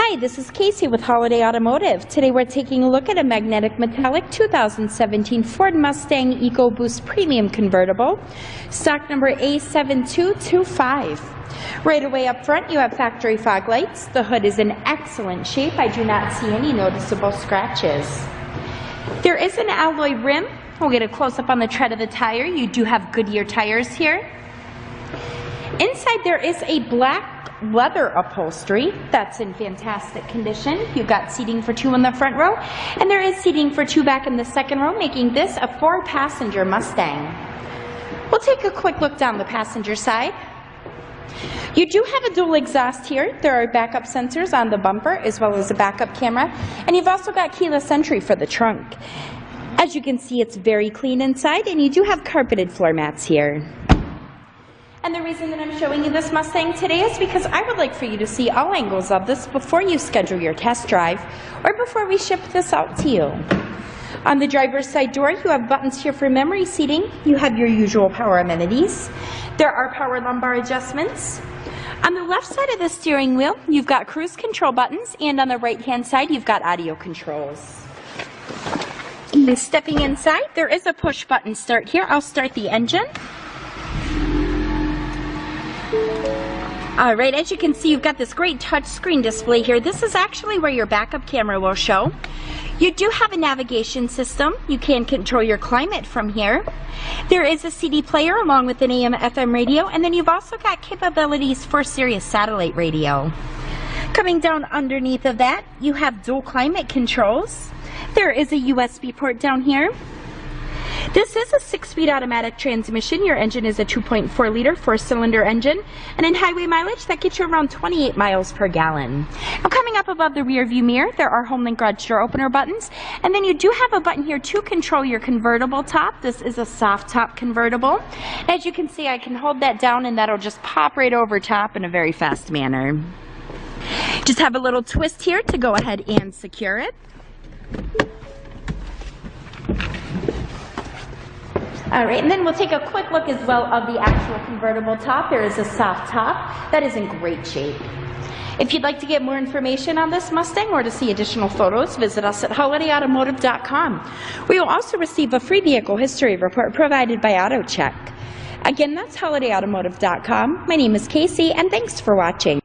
Hi, this is Casey with Holiday Automotive. Today we're taking a look at a magnetic metallic 2017 Ford Mustang EcoBoost Premium Convertible, stock number A7225. Right away up front you have factory fog lights. The hood is in excellent shape. I do not see any noticeable scratches. There is an alloy rim. We'll get a close-up on the tread of the tire. You do have Goodyear tires here. Inside there is a black leather upholstery that's in fantastic condition. You've got seating for two in the front row, and there is seating for two back in the second row, making this a 4-passenger Mustang. We'll take a quick look down the passenger side. You do have a dual exhaust here. There are backup sensors on the bumper as well as a backup camera, and you've also got keyless entry for the trunk. As you can see, it's very clean inside, and you do have carpeted floor mats here. And the reason that I'm showing you this Mustang today is because I would like for you to see all angles of this before you schedule your test drive or before we ship this out to you. On the driver's side door, you have buttons here for memory seating. You have your usual power amenities. There are power lumbar adjustments. On the left side of the steering wheel, you've got cruise control buttons, and on the right-hand side, you've got audio controls. And stepping inside, there is a push button start here. I'll start the engine. Alright, as you can see, you've got this great touchscreen display here. This is actually where your backup camera will show. You do have a navigation system. You can control your climate from here. There is a CD player along with an AM/FM radio, and then you've also got capabilities for Sirius satellite radio. Coming down underneath of that, you have dual climate controls. There is a USB port down here. This is a 6-speed automatic transmission. Your engine is a 2.4-liter 4-cylinder engine, and in highway mileage that gets you around 28 miles per gallon. Now, coming up above the rear view mirror, there are home link garage door opener buttons, and then you do have a button here to control your convertible top. This is a soft top convertible. As you can see, I can hold that down and that'll just pop right over top in a very fast manner. Just have a little twist here to go ahead and secure it. Alright, and then we'll take a quick look as well of the actual convertible top. There is a soft top that is in great shape. If you'd like to get more information on this Mustang or to see additional photos, visit us at holidayautomotive.com. We will also receive a free vehicle history report provided by AutoCheck. Again, that's holidayautomotive.com. My name is Casey, and thanks for watching.